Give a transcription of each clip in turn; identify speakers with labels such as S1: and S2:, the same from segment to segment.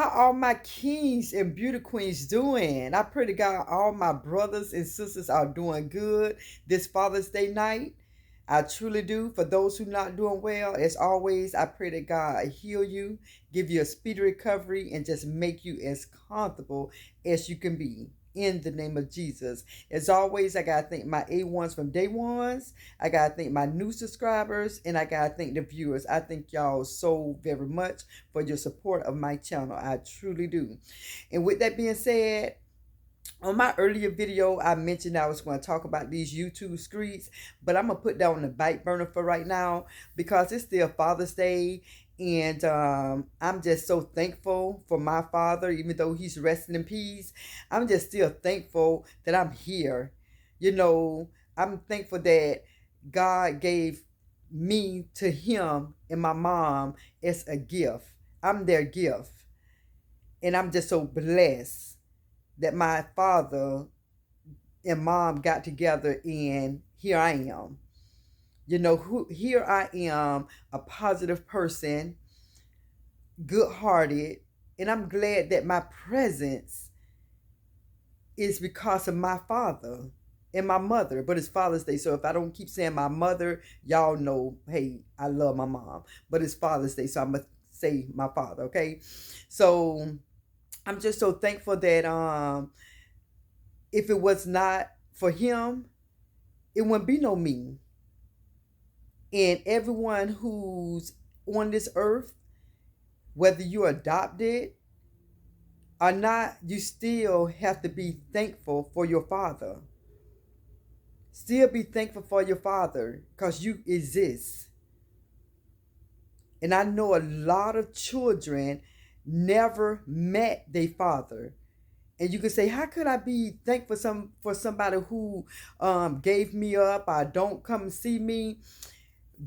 S1: How are my kings and beauty queens doing? I pray to God all my brothers and sisters are doing good this Father's Day night. I truly do. For those who not doing well, as always, I pray that God heal you, give you a speedy recovery, and just make you as comfortable as you can be. In the name of Jesus. As always, I gotta thank my A1s from day ones. I gotta thank my new subscribers, and I gotta thank the viewers. I thank y'all so very much for your support of my channel. I truly do. And with that being said, on my earlier video, I mentioned I was going to talk about these YouTube streets, but I'm going to put that on the back burner for right now because it's still Father's Day. And I'm just so thankful for my father, even though he's resting in peace. I'm just still thankful that I'm here. You know, I'm thankful that God gave me to him and my mom as a gift. I'm their gift. And I'm just so blessed that my father and mom got together and here I am. Here I am, a positive person, good-hearted, and I'm glad that my presence is because of my father and my mother. But it's Father's Day, so if I don't keep saying my mother, y'all know, hey, I love my mom. But it's Father's Day, so I'm gonna say my father, okay? So I'm just so thankful that if it was not for him, it wouldn't be no me. And everyone who's on this earth, whether you're adopted or not, you still have to be thankful for your father. Still be thankful for your father because you exist. And I know a lot of children never met their father. And you can say, how could I be thankful for somebody who gave me up or don't come and see me?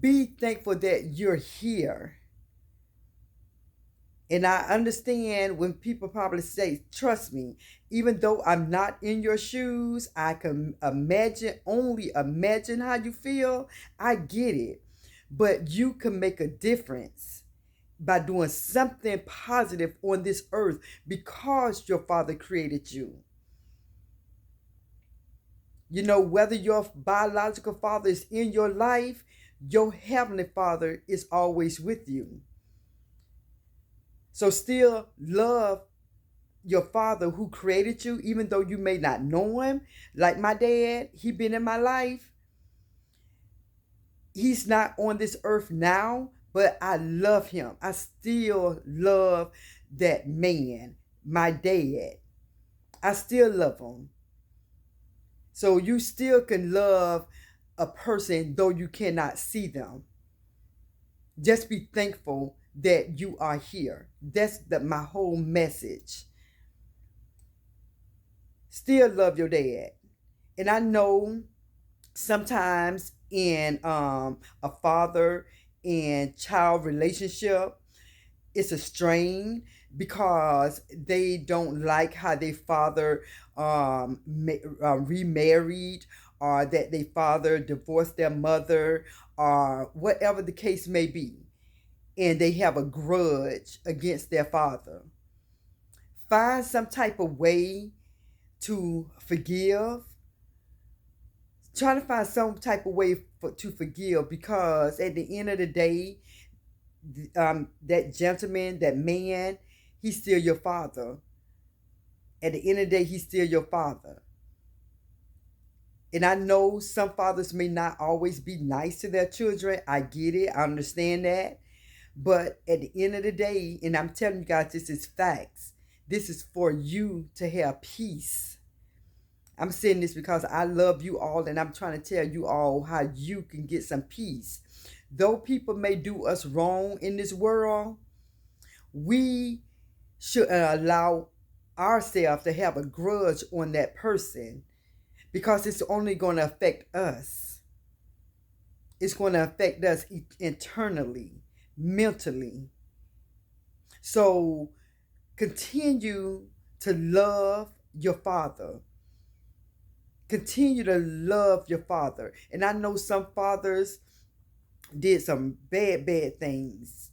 S1: Be thankful that you're here. And I understand when people probably say, trust me, even though I'm not in your shoes, I can only imagine how you feel. I get it. But you can make a difference by doing something positive on this earth because your father created you. You know, whether your biological father is in your life, your heavenly father is always with you. So still love your father who created you, even though you may not know him. Like my dad, he been in my life. He's not on this earth now, but I love him. I still love that man, my dad. I still love him. So you still can love a person though you cannot see them. Just be thankful that you are here. That's my whole message. Still love your dad. And I know sometimes in a father and child relationship, it's a strain because they don't like how their father remarried, or that their father divorced their mother, or whatever the case may be, and they have a grudge against their father. Find some type of way to forgive. Try to find some type of way to forgive, because at the end of the day, that gentleman, that man, he's still your father. At the end of the day, he's still your father. And I know some fathers may not always be nice to their children. I get it. I understand that. But at the end of the day, and I'm telling you guys, this is facts. This is for you to have peace. I'm saying this because I love you all, and I'm trying to tell you all how you can get some peace. Though people may do us wrong in this world, we should allow ourselves to have a grudge on that person, because it's only going to affect us. It's going to affect us internally, mentally. So continue to love your father. Continue to love your father. And I know some fathers did some bad things.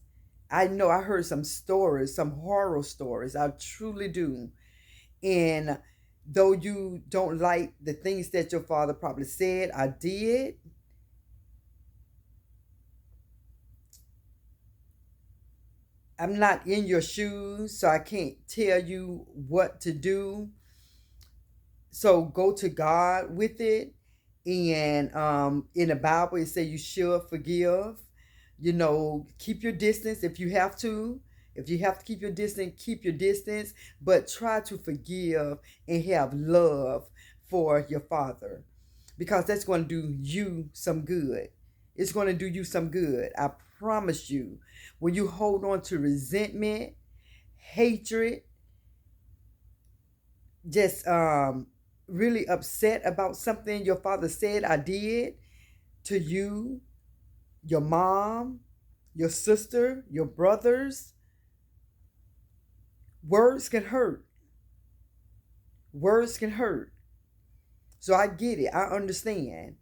S1: I know I heard some stories, some horror stories. I truly do. And though you don't like the things that your father probably said, I did, I'm not in your shoes, so I can't tell you what to do. So go to God with it. And in the Bible, it says you should forgive. You know, keep your distance if you have to. If you have to keep your distance, keep your distance. But try to forgive and have love for your father, because that's going to do you some good. It's going to do you some good. I promise you. When you hold on to resentment, hatred, just really upset about something your father said I did to you, your mom, your sister, your brothers, words can hurt. Words can hurt. So I get it. I understand.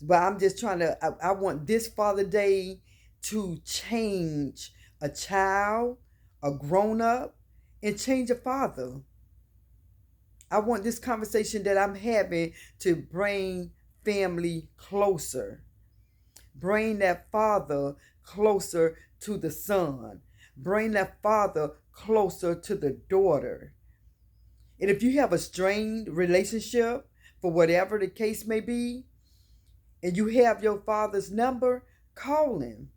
S1: But I'm just trying to, I want this Father Day to change a child, a grown up, and change a father. I want this conversation that I'm having to bring family closer. Bring that father closer to the son. Bring that father closer to the daughter. And if you have a strained relationship, for whatever the case may be, and you have your father's number, call him.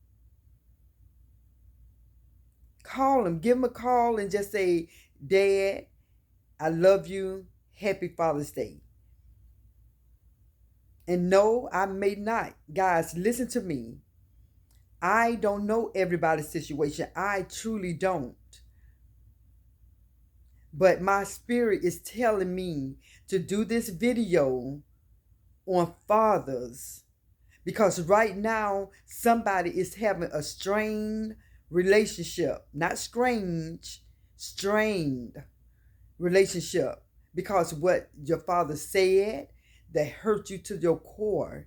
S1: Call him. Give him a call and just say, Dad, I love you. Happy Father's Day. And no, I may not. Guys, listen to me. I don't know everybody's situation. I truly don't. But my spirit is telling me to do this video on fathers, because right now somebody is having a strained relationship. Not strange, strained relationship, because what your father said that hurt you to your core.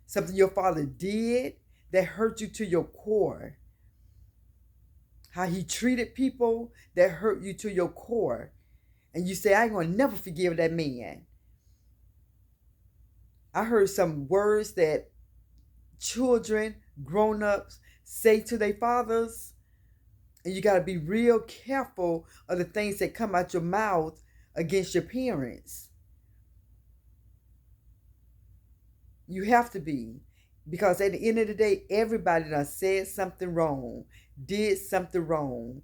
S1: Something your father did that hurt you to your core. How he treated people that hurt you to your core. And you say, I ain't gonna never forgive that man. I heard some words that children, grown-ups say to their fathers. And you gotta be real careful of the things that come out your mouth against your parents. You have to be. Because at the end of the day, everybody done said something wrong, did something wrong.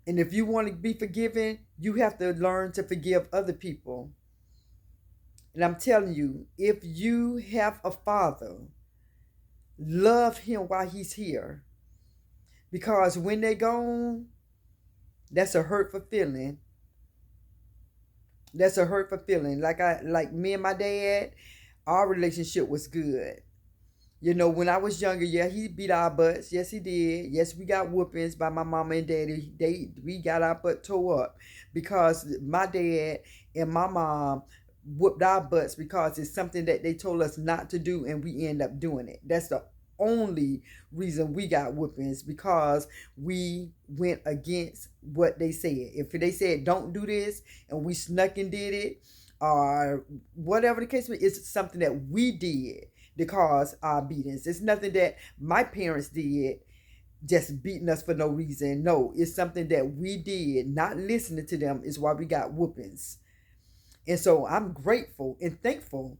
S1: And if you want to be forgiven, you have to learn to forgive other people. And I'm telling you, if you have a father, love him while he's here. Because when they're gone, that's a hurtful feeling. That's a hurtful feeling. Like me and my dad, our relationship was good. You know, when I was younger, yeah, he beat our butts. Yes, he did. Yes, we got whoopings by my mama and daddy. We got our butt tore up because my dad and my mom whooped our butts because it's something that they told us not to do, and we end up doing it. That's the only reason we got whoopings, because we went against what they said. If they said don't do this and we snuck and did it, or whatever the case may be, it's something that we did to cause our beatings. It's nothing that my parents did just beating us for no reason. No, it's something that we did, not listening to them, is why we got whoopings. And so I'm grateful and thankful.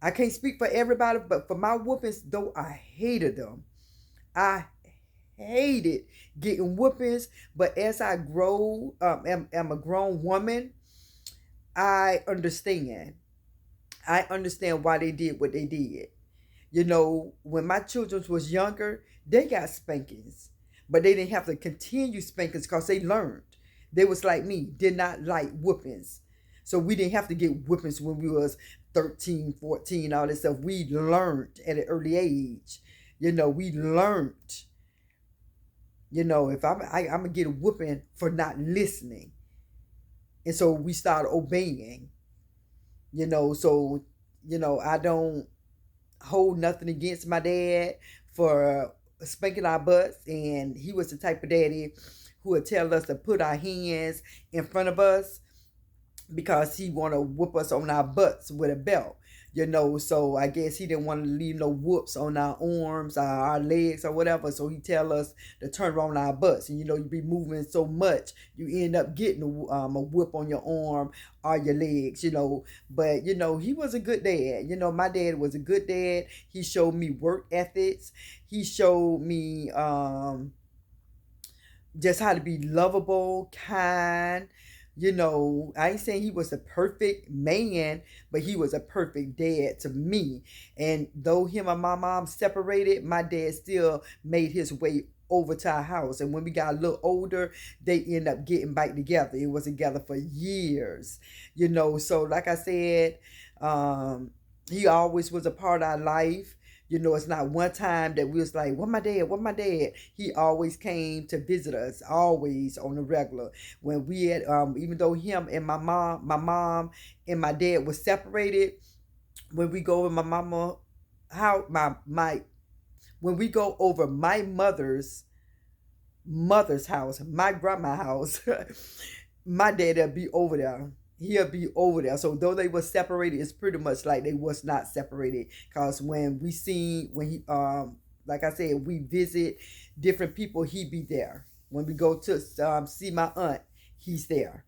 S1: I can't speak for everybody, but for my whoopings, though I hated them. I hated getting whoopings. But as I grow, am a grown woman, I understand. I understand why they did what they did. You know, when my children was younger, they got spankings. But they didn't have to continue spankings because they learned. They was like me, did not like whoopings. So we didn't have to get whoopings when we was 13, 14, all this stuff. We learned at an early age. You know, we learned. You know, if I'm going to get a whooping for not listening. And so we started obeying. You know, so, you know, I don't hold nothing against my dad for spanking our butts, and he was the type of daddy who would tell us to put our hands in front of us because he want to whoop us on our butts with a belt. So I guess he didn't want to leave no whoops on our arms, our legs, or whatever. So he tell us to turn around our butts, and you be moving so much, you end up getting a whoop on your arm or your legs. But he was a good dad. My dad was a good dad. He showed me work ethics. He showed me just how to be lovable, kind. I ain't saying he was a perfect man, but he was a perfect dad to me. And though him and my mom separated, my dad still made his way over to our house. And when we got a little older, they end up getting back together. It was together for years. So like I said, he always was a part of our life. It's not one time that we was like, what my dad, what my dad. He always came to visit us, always on the regular. When we had, even though him and my mom and my dad was separated, when we go over my mama, how my when we go over my mother's house, my grandma house, my dad'll be over there. He'll be over there. So though they were separated, it's pretty much like they was not separated. Cause when he like I said, we visit different people, he be there. When we go to see my aunt, he's there.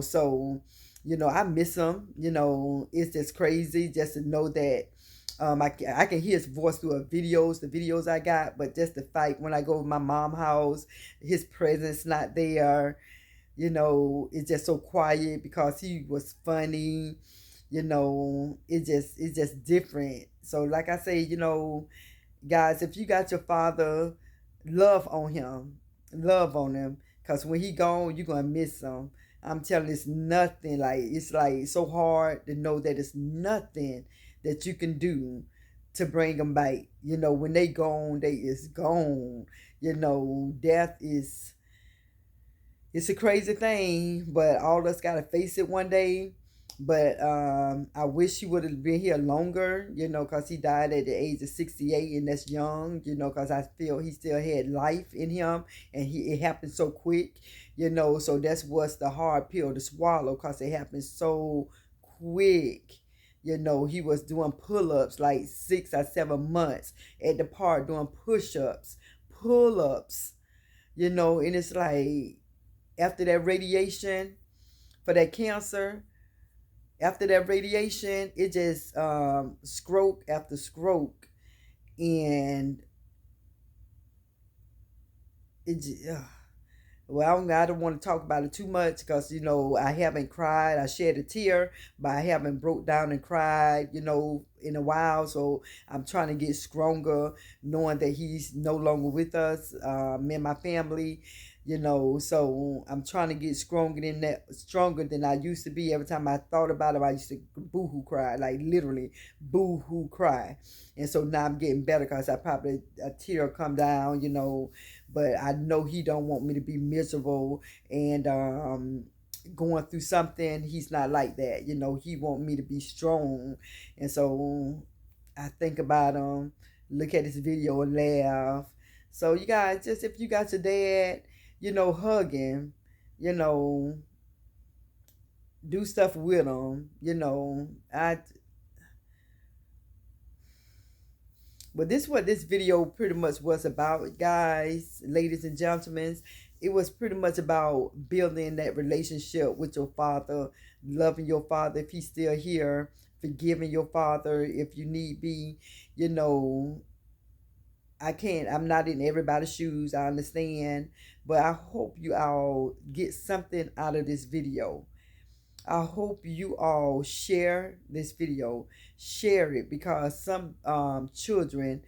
S1: So I miss him. It's just crazy just to know that I can hear his voice through the videos I got, but just the fact when I go to my mom's house, his presence not there. It's just so quiet because he was funny. It's just different. So like I say, guys, if you got your father, love on him. Love on him. Cause when he gone, you're gonna miss him. I'm telling you, it's nothing. It's like so hard to know that it's nothing that you can do to bring them back. When they gone, they is gone. Death is, it's a crazy thing, but all of us gotta face it one day. But I wish he would have been here longer, because he died at the age of 68, and that's young, because I feel he still had life in him, and it happened so quick, so that's what's the hard pill to swallow, because it happened so quick. He was doing pull-ups like 6 or 7 months at the park doing push-ups, pull-ups, and it's like after that radiation for that cancer, after that radiation, it just stroke after stroke, and it just, well, I don't want to talk about it too much because I haven't cried. I shed a tear, but I haven't broke down and cried, in a while. So I'm trying to get stronger, knowing that he's no longer with us, me and my family. So I'm trying to get stronger than I used to be. Every time I thought about it, I used to boo-hoo cry, like literally boo-hoo cry. And so now I'm getting better because I probably a tear come down, but I know he don't want me to be miserable and going through something. He's not like that. He want me to be strong. And so I think about him, look at this video and laugh. So you guys, just if you got your dad, hug him, you know, do stuff with him, but this is what this video pretty much was about, guys, ladies and gentlemen. It was pretty much about building that relationship with your father, loving your father if he's still here, forgiving your father if you need be. I'm not in everybody's shoes, I understand, but I hope you all get something out of this video. I hope you all share this video. Share it because some children,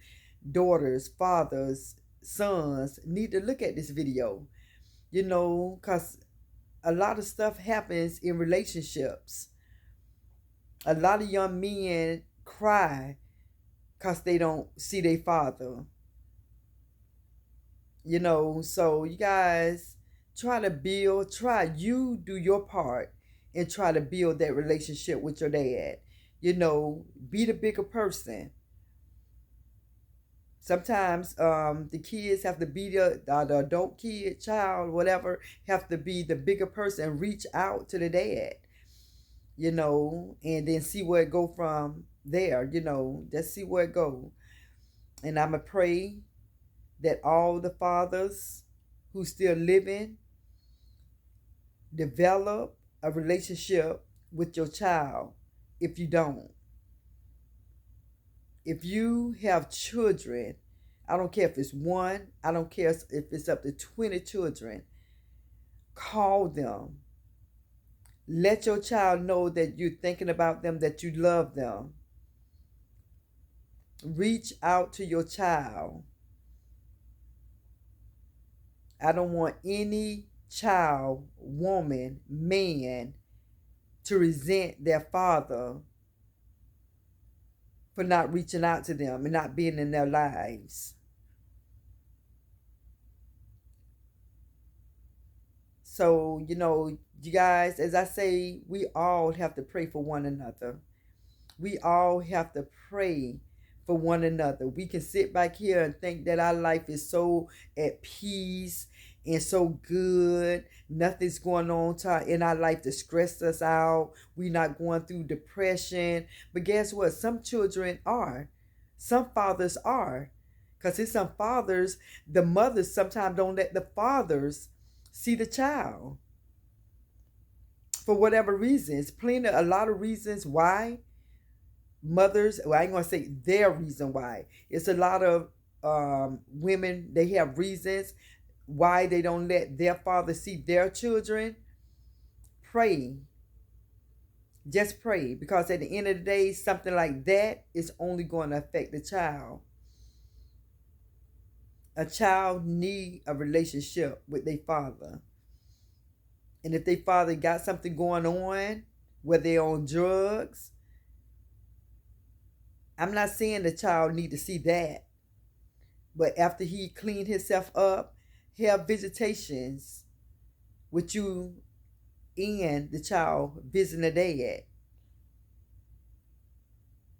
S1: daughters, fathers, sons need to look at this video. Because a lot of stuff happens in relationships. A lot of young men cry because they don't see their father. So you guys you do your part and try to build that relationship with your dad. Be the bigger person. Sometimes the kids have to be the adult kid, child, whatever, have to be the bigger person and reach out to the dad, and then see where it go from there, just see where it go. And I'ma pray that all the fathers who still living develop a relationship with your child. If you don't, if you have children, I don't care if it's one, I don't care if it's up to 20 children, call them. Let your child know that you're thinking about them, that you love them. Reach out to your child. I don't want any child, woman, man to resent their father for not reaching out to them and not being in their lives. So, you guys, as I say, we all have to pray for one another. We all have to pray for one another. We can sit back here and think that our life is so at peace and so good. Nothing's going on in our life to stress us out. We're not going through depression. But guess what? Some children are. Some fathers are. Because in some fathers, the mothers sometimes don't let the fathers see the child. For whatever reasons. A lot of reasons why mothers, well, I ain't gonna say their reason why. It's a lot of women, they have reasons why they don't let their father see their children. Pray. Just pray, because at the end of the day, something like that is only going to affect the child. A child need a relationship with their father. And if their father got something going on, whether they're on drugs, I'm not saying the child need to see that. But after he cleaned himself up, have visitations with you and the child visiting the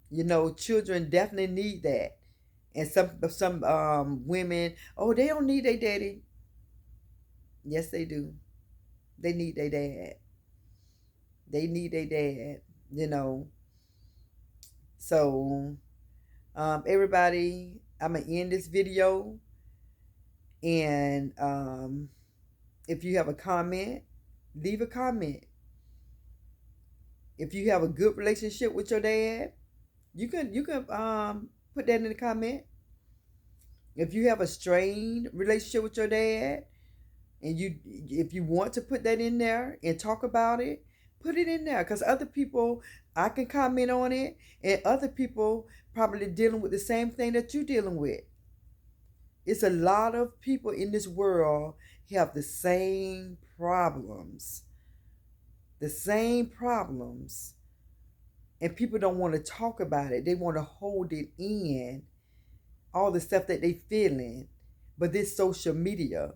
S1: dad. Children definitely need that. And some women, oh, they don't need their daddy. Yes, they do. They need their dad. They need their dad. So, everybody, I'm going to end this video. And if you have a comment, leave a comment. If you have a good relationship with your dad, you can put that in the comment. If you have a strained relationship with your dad, and if you want to put that in there and talk about it, put it in there. Because other people, I can comment on it, and other people probably dealing with the same thing that you're dealing with. It's a lot of people in this world have the same problems. The same problems. And people don't want to talk about it. They want to hold it in. All the stuff that they feeling. But this social media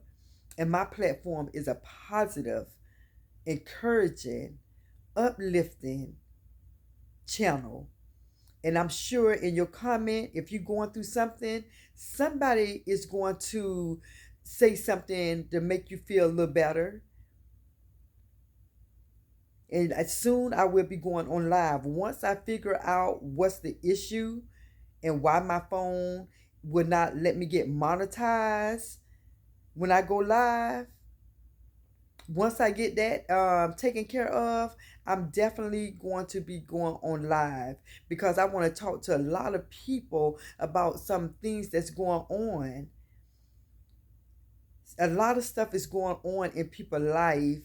S1: and my platform is a positive, encouraging, uplifting channel. And I'm sure in your comment, if you're going through something, somebody is going to say something to make you feel a little better. And soon I will be going on live. Once I figure out what's the issue and why my phone will not let me get monetized when I go live, once I get that taken care of, I'm definitely going to be going on live, because I want to talk to a lot of people about some things that's going on. A lot of stuff is going on in people's life,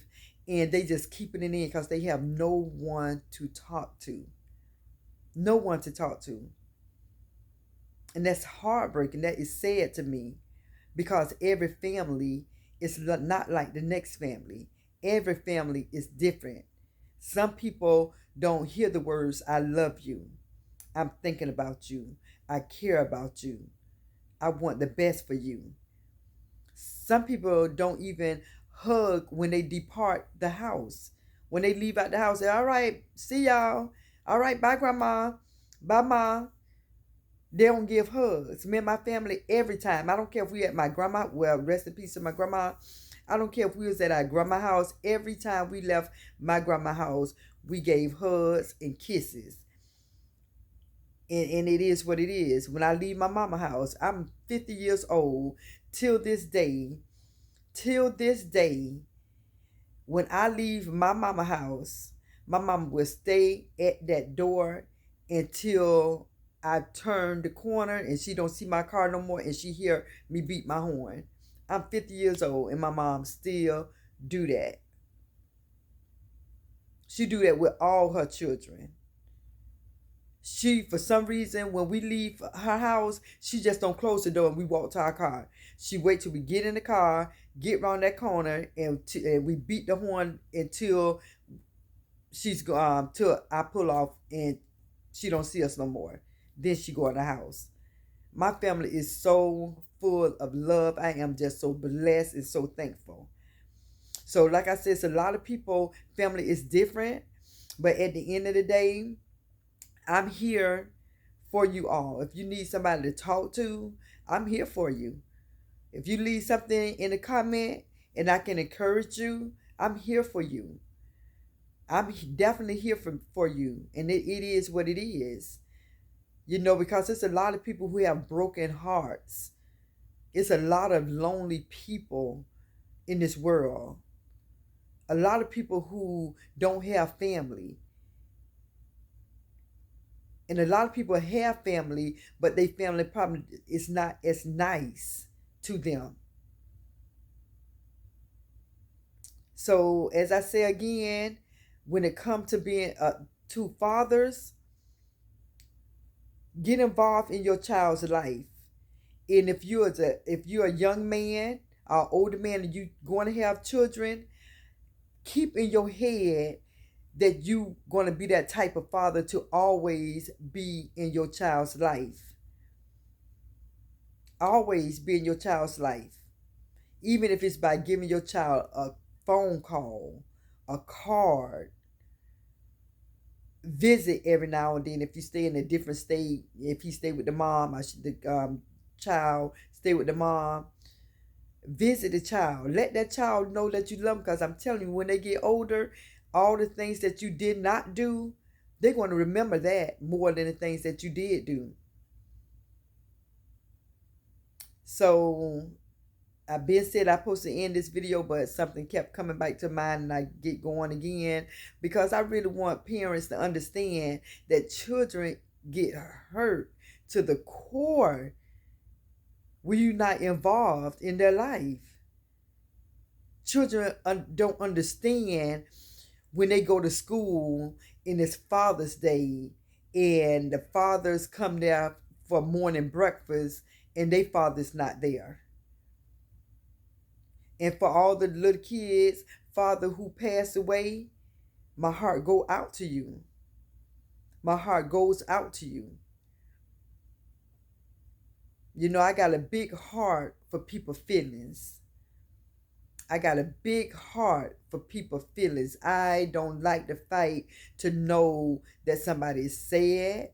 S1: and they just keeping it in because they have no one to talk to. No one to talk to. And that's heartbreaking. That is sad to me, because every family is not like the next family. Every family is different. Some people don't hear the words, I love you. I'm thinking about you. I care about you. I want the best for you. Some people don't even hug when they depart the house. When they leave out the house, say, all right, see y'all. All right, bye, grandma. Bye, ma. They don't give hugs. Me and my family, every time. I don't care if we at my grandma. Well, rest in peace to my grandma. I don't care if we was at our grandma house. Every time we left my grandma house, we gave hugs and kisses. And it is what it is. When I leave my mama house, I'm 50 years old. Till this day, till this day, when I leave my mama house, my mama will stay at that door until I turn the corner and she don't see my car no more and she hear me beat my horn. I'm 50 years old and my mom still do that. She do that with all her children. She, for some reason, when we leave her house, she just don't close the door and we walk to our car. She wait till we get in the car, get around that corner, and we beat the horn until till I pull off and she don't see us no more. Then she go in the house. My family is so full of love. I am just so blessed and so thankful. So, like I said, it's a lot of people. Family is different, but at the end of the day, I'm here for you all. If you need somebody to talk to, I'm here for you. If you leave something in a comment and I can encourage you, I'm here for you. I'm definitely here for you. And it is what it is. You know, because there's a lot of people who have broken hearts. It's a lot of lonely people in this world. A lot of people who don't have family. And a lot of people have family, but their family probably is not as nice to them. So, as I say again, when it comes to being two fathers, get involved in your child's life. And if you're a young man or older man and you're going to have children, keep in your head that you going to be that type of father to always be in your child's life. Always be in your child's life. Even if it's by giving your child a phone call, a card, visit every now and then if you stay in a different state. If he stay with the mom, the child stay with the mom. Visit the child. Let that child know that you love them, because I'm telling you, when they get older, all the things that you did not do, they're going to remember that more than the things that you did do. So, I've been said I supposed to end this video, but something kept coming back to mind and I get going again, because I really want parents to understand that children get hurt to the core when you're not involved in their life. Children don't understand when they go to school and it's Father's Day and the fathers come there for morning breakfast and their father's not there. And for all the little kids, father who passed away, my heart go out to you. My heart goes out to you. You know, I got a big heart for people's feelings. I got a big heart for people's feelings. I don't like the fight to know that somebody is sad,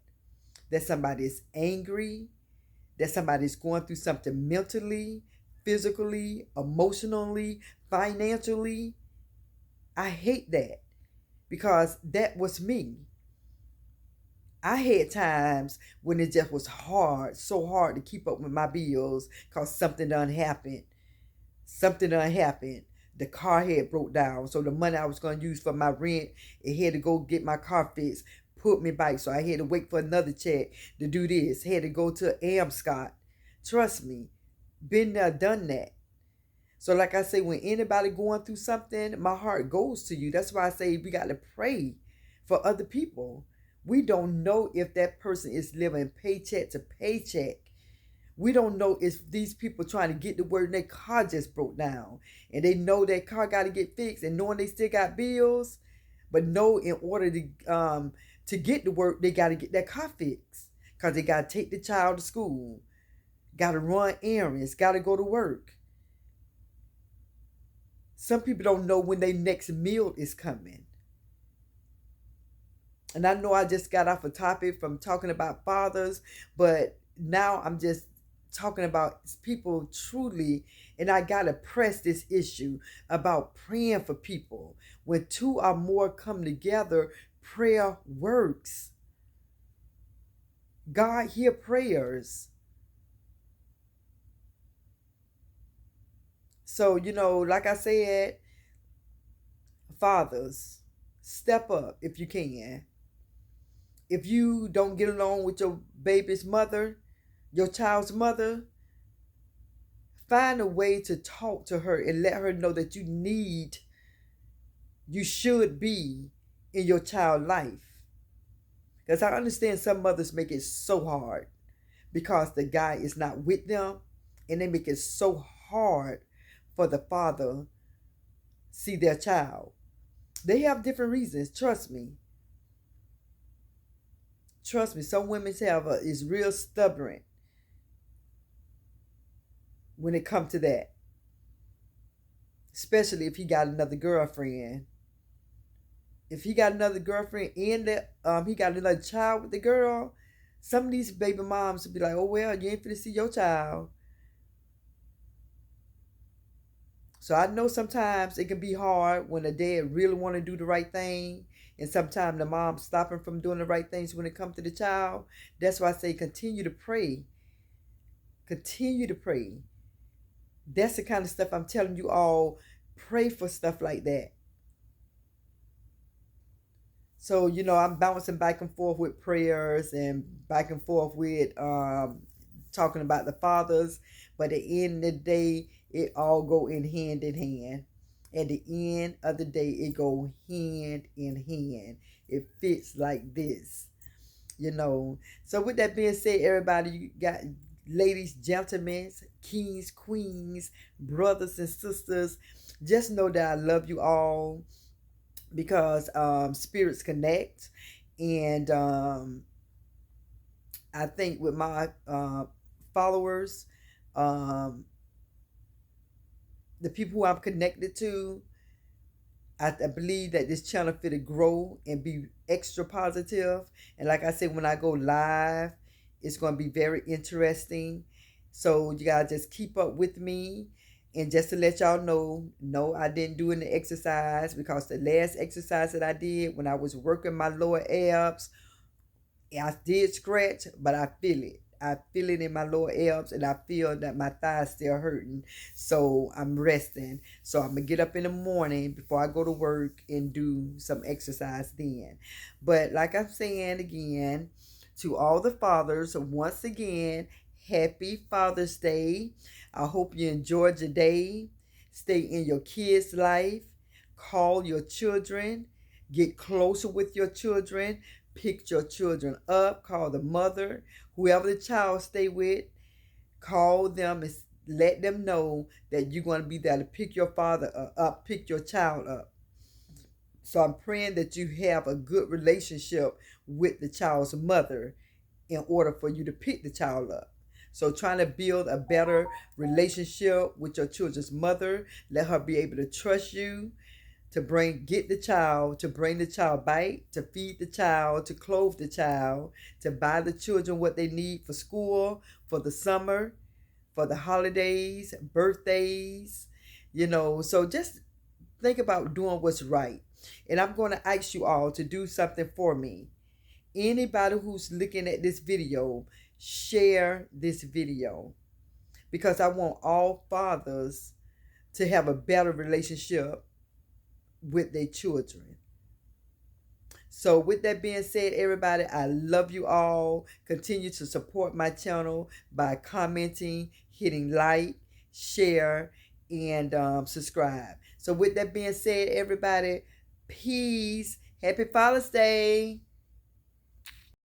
S1: that somebody is angry, that somebody is going through something mentally, physically, emotionally, financially. I hate that, because that was me. I had times when it just was hard, so hard to keep up with my bills because something done happened. Something done happened. The car had broke down, so the money I was going to use for my rent, it had to go get my car fixed, put me back, so I had to wait for another check to do this. Had to go to Amscot. Trust me, been there, done that. So like I say, when anybody going through something, my heart goes to you. That's why I say we got to pray for other people. We don't know if that person is living paycheck to paycheck. We don't know if these people trying to get to where their car just broke down and they know their car got to get fixed and knowing they still got bills, but know in order to get to work, they got to get that car fixed because they got to take the child to school, got to run errands, got to go to work. Some people don't know when their next meal is coming. And I know I just got off a topic from talking about fathers, but now I'm just talking about people truly, and I gotta press this issue about praying for people. When two or more come together, prayer works. God hear prayers. So, like I said, fathers, step up if you can. If you don't get along with your baby's mother, your child's mother, find a way to talk to her and let her know that you should be in your child's life. Because I understand some mothers make it so hard because the guy is not with them, and they make it so hard for the father see their child. They have different reasons, trust me. Trust me, some women is real stubborn when it comes to that. Especially if he got another girlfriend. If he got another girlfriend and he got another child with the girl, some of these baby moms would be like, oh well, you ain't finna see your child. So I know sometimes it can be hard when a dad really want to do the right thing, and sometimes the mom stop him from doing the right things when it comes to the child. That's why I say continue to pray. Continue to pray. That's the kind of stuff I'm telling you all. Pray for stuff like that. So, I'm bouncing back and forth with prayers and back and forth with talking about the fathers. But at the end of the day, it all go in hand. At the end of the day, it go hand in hand. It fits like this, So with that being said, everybody, you got ladies, gentlemen, kings, queens, brothers and sisters, just know that I love you all because spirits connect. And I think with my followers, the people who I'm connected to, I believe that this channel fit to grow and be extra positive. And like I said, when I go live, it's going to be very interesting. So you guys just keep up with me. And just to let y'all know, no, I didn't do any exercise because the last exercise that I did when I was working my lower abs, I did scratch, but I feel it. I feel it in my lower abs, and I feel that my thighs still hurting. So I'm resting. So I'm going to get up in the morning before I go to work and do some exercise then. But like I'm saying again, to all the fathers, once again, happy Father's Day. I hope you enjoyed your day. Stay in your kids' life. Call your children. Get closer with your children. Pick your children up. Call the mother. Whoever the child stay with, call them and let them know that you're going to be there to pick your father up, pick your child up. So I'm praying that you have a good relationship with the child's mother in order for you to pick the child up. So trying to build a better relationship with your children's mother, let her be able to trust you, to get the child, to bring the child back, to feed the child, to clothe the child, to buy the children what they need for school, for the summer, for the holidays, birthdays, So just think about doing what's right. And I'm going to ask you all to do something for me. Anybody who's looking at this video, share this video, because I want all fathers to have a better relationship with their children. So with that being said, everybody, I love you all. Continue to support my channel by commenting, hitting like, share, and subscribe. So with that being said, everybody, peace. Happy Father's Day.